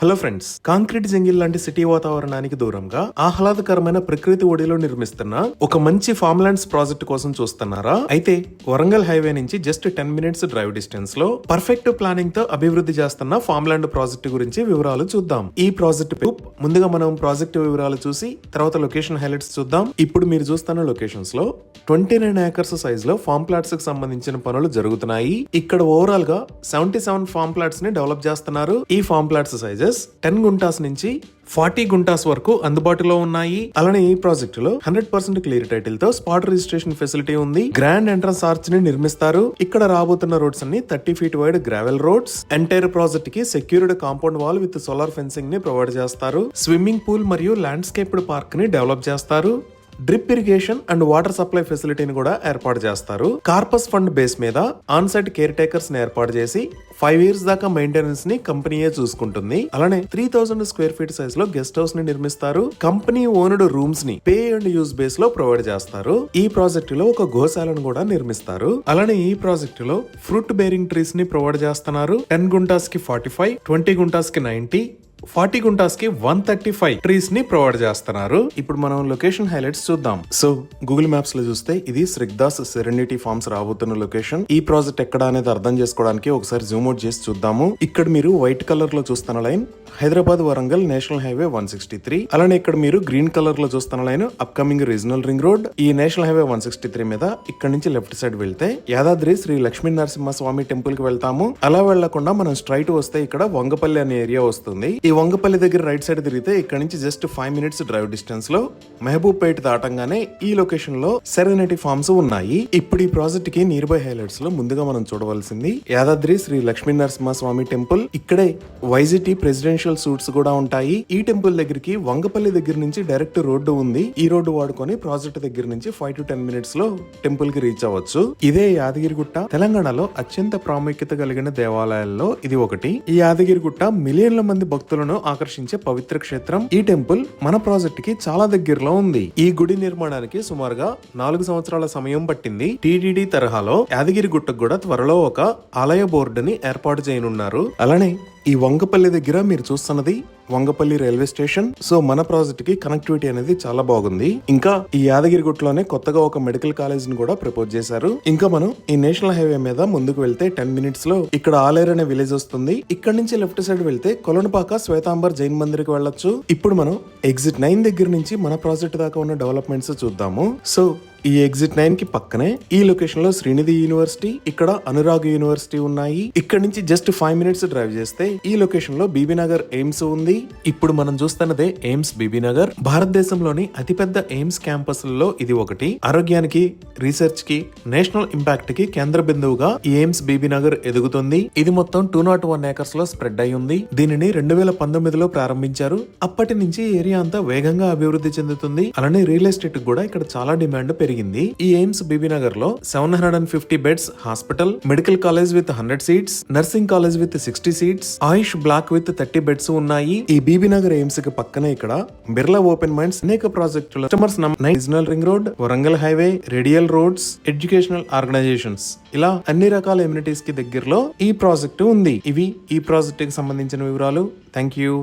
Hello friends, concrete jungle లాంటి city వాతావరణానికి దూరంగా ఆహ్లాదకరమైన ప్రకృతి ఒడిలో నిర్మిస్తున్న ఒక మంచి ఫామ్ ల్యాండ్స్ ప్రాజెక్ట్ కోసం చూస్తున్నారా? అయితే వరంగల్ హైవే నుంచి జస్ట్ 10 మినిట్స్ డ్రైవ్ డిస్టెన్స్ లో పర్ఫెక్ట్ ప్లానింగ్ తో అభివృద్ధి చేస్తున్న ఫామ్ ల్యాండ్ ప్రాజెక్ట్ గురించి వివరాలు చూద్దాం. ఈ ప్రాజెక్ట్ ముందుగా మనం ప్రాజెక్ట్ వివరాలు చూసి తర్వాత లొకేషన్ హైలైట్స్ చూద్దాం. ఇప్పుడు మీరు చూస్తున్న లొకేషన్స్ లో 29 ఏకర్స్ సైజ్ లో ఫామ్ ప్లాట్స్ కి సంబంధించిన పనులు జరుగుతున్నాయి. ఇక్కడ ఓవరాల్ గా 77 ఫామ్ ప్లాట్స్ ని డెవలప్ చేస్తున్నారు. ఈ ఫామ్ ప్లాట్స్ సైజెస్ 10 గుంటాస్ నుంచి 40 గుంటాస్ వరకు అందుబాటులో ఉన్నాయి. అలానే ఈ ప్రాజెక్ట్ లో 100% క్లియర్ టైటిల్ తో స్పాట్ రిజిస్ట్రేషన్ ఫెసిలిటీ ఉంది. గ్రాండ్ ఎంట్రన్స్ ఆర్చ్ ని నిర్మిస్తారు. ఇక్కడ రాబోతున్న రోడ్స్ అన్ని 30 feet wide gravel roads. Entire project కి secured compound wall with solar fencing ని ప్రొవైడ్ చేస్తారు. స్విమ్మింగ్ పూల్ మరియు ల్యాండ్స్కేప్డ్ పార్క్ ని డెవలప్ చేస్తారు. Drip irrigation and water supply ఫెసిలిటీని కూడా ఏర్పాటు చేస్తారు. కార్పస్ ఫండ్ బేస్ మీద ఆన్ సైట్ కేర్ టేకర్స్ ని ఏర్పాటు చేసి 5 ఇయర్స్ దాకా మెయింటెనెన్స్ ని కంపెనీయే చూసుకుంటుంది. అలానే 3000 స్క్వేర్ ఫీట్ సైజ్ లో గెస్ట్ హౌస్ ని నిర్మిస్తారు. కంపెనీ ఓన్డ్ రూమ్స్ ని పే అండ్ యూజ్ బేస్ లో ప్రొవైడ్ చేస్తారు. ఈ ప్రాజెక్ట్ లో ఒక గోశాలను కూడా నిర్మిస్తారు. అలానే ఈ ప్రాజెక్ట్ లో ఫ్రూట్ బేరింగ్ ట్రీస్ ని ప్రొవైడ్ చేస్తున్నారు. 10 గుంటాస్ కి 45, 20 గుంటాస్ కి 90, 40 గుంటాస్ కి 135 ట్రీస్ ని ప్రొవైడ్ చేస్తున్నారు. ఇప్పుడు మనం లొకేషన్ హైలైట్స్ చూద్దాం. సో గూగుల్ మ్యాప్స్ లో చూస్తే ఇది శ్రీదాస్ సెరెనిటీ ఫార్మ్స్ రాబోతున్న లొకేషన్. ఈ ప్రాజెక్ట్ ఎక్కడ అనేది అర్థం చేసుకోవడానికి ఒకసారి జూమ్ అవుట్ చేసి చూద్దాము. ఇక్కడ మీరు వైట్ కలర్ లో చూస్తున్న line Hyderabad Warangal national highway 163. అలానే ఇక్కడ మీరు గ్రీన్ కలర్ లో చూస్తున్న line upcoming regional ring road. ఈ నేషనల్ హైవే 163 మీద ఇక్కడ నుంచి లెఫ్ట్ సైడ్ వెళ్తే యాదాద్రి శ్రీ లక్ష్మీ నరసింహస్వామి టెంపుల్ కి వెళ్తాము. అలా వెళ్లకుండా మనం స్ట్రైట్ వస్తే ఇక్కడ వంగపల్లి అనే ఏరియా వస్తుంది. ఈ వంగపల్లి దగ్గర రైట్ సైడ్ తిరిగితే ఇక్కడ నుంచి జస్ట్ 5 మినిట్స్ డ్రైవ్ డిస్టెన్స్ లో మహబూబ్ పేట్ దాటంగానే ఈ లొకేషన్ లో సెరెనిటీ ఫార్మ్స్ ఉన్నాయి. ఇప్పుడు ఈ ప్రాజెక్ట్ కి నియర్ బై హైలైట్స్ లో ముందుగా మనం చూడవలసింది యాదాద్రి శ్రీ లక్ష్మీ నరసింహస్వామి టెంపుల్. ఇక్కడే వైజిటి ప్రెసిడెన్షియల్ సూట్స్ కూడా ఉంటాయి. ఈ టెంపుల్ దగ్గరికి వంగపల్లి దగ్గర నుంచి డైరెక్ట్ రోడ్డు ఉంది. ఈ రోడ్డు వాడుకొని ప్రాజెక్ట్ దగ్గర నుంచి 5 to 10 మినిట్స్ లో టెంపుల్ కి రీచ్ అవ్వచ్చు. ఇదే యాదగిరిగుట్ట తెలంగాణలో అత్యంత ప్రాముఖ్యత కలిగిన దేవాలయాల్లో ఇది ఒకటి. ఈ యాదగిరిగుట్ట మిలియన్ల మంది భక్తులను ఆకర్షించే పవిత్ర క్షేత్రం. ఈ టెంపుల్ మన ప్రాజెక్ట్ కి చాలా దగ్గరలో ఉంది. ఈ గుడి నిర్మాణానికి సుమారుగా 4 సంవత్సరాల సమయం పట్టింది. టీటీడీ తరహాలో యాదగిరిగుట్టకు కూడా త్వరలో ఒక ఆలయ బోర్డుని ఏర్పాటు చేయనున్నారు. అలానే ఈ వంగపల్లి దగ్గర మీరు చూస్తున్నది వంగపల్లి రైల్వే స్టేషన్. సో మన ప్రాజెక్ట్ కి కనెక్టివిటీ అనేది చాలా బాగుంది. ఇంకా ఈ యాదగిరిగుట్టలోనే కొత్తగా ఒక మెడికల్ కాలేజ్ ని కూడా ప్రపోజ్ చేశారు. ఇంకా మనం ఈ నేషనల్ హైవే మీద ముందుకు వెళ్తే 10 మినిట్స్ లో ఇక్కడ ఆలేరు అనే విలేజ్ వస్తుంది. ఇక్కడ నుంచి లెఫ్ట్ సైడ్ వెళ్తే కొలనుపాక శ్వేతాంబర్ జైన్ మందిర్ కి వెళ్ళొచ్చు. ఇప్పుడు మనం ఎగ్జిట్ 9 దగ్గర నుంచి మన ప్రాజెక్ట్ దాకా ఉన్న డెవలప్మెంట్స్ చూద్దాము. సో ఈ ఎగ్జిట్ 9 కి పక్కనే ఈ లొకేషన్ లో శ్రీనిధి యూనివర్సిటీ, ఇక్కడ అనురాగ్ యూనివర్సిటీ ఉన్నాయి. ఇక్కడ నుంచి జస్ట్ 5 మినిట్స్ డ్రైవ్ చేస్తే ఈ లొకేషన్ లో బీబీనగర్ ఎయిమ్స్ ఉంది. ఇప్పుడు మనం చూస్తున్నదే ఎయిమ్స్ బీబీనగర్. భారతదేశంలోని అతిపెద్ద ఎయిమ్స్ క్యాంపస్లలో ఇది ఒకటి. ఆరోగ్యానికి, రీసెర్చ్ కి, నేషనల్ ఇంపాక్ట్ కి కేంద్ర బిందువుగా ఈ ఎయిమ్స్ బీబీనగర్ ఎదుగుతుంది. ఇది మొత్తం 201 ఏకర్స్ లో స్ప్రెడ్ అయి ఉంది. దీనిని 2019లో ప్రారంభించారు. అప్పటి నుంచి ఏరియా అంతా వేగంగా అభివృద్ధి చెందుతుంది. అలానే రియల్ ఎస్టేట్ కూడా ఇక్కడ చాలా డిమాండ్ పెరిగింది. ఈ ఎయిమ్స్ బీబీనగర్ లో 750 beds hospital, medical college with 100 seats, nursing college with 60 seats, Ayush block with 30 beds ఉన్నాయి. ఈ బీబీనగర్ ఎయిమ్స్ కి పక్కనే ఇక్కడ బిర్లా ఓపెన్ మైండ్స్ అనేక ప్రాజెక్టులు, customers regional ring road, Warangal highway, radial roads, educational organisations, ఇలా అన్ని రకాల ఎమ్యూనిటీస్ కి దగ్గరలో ఈ ప్రాజెక్టు ఉంది. ఇవి ఈ ప్రాజెక్ట్ కి సంబంధించిన వివరాలు. Thank you.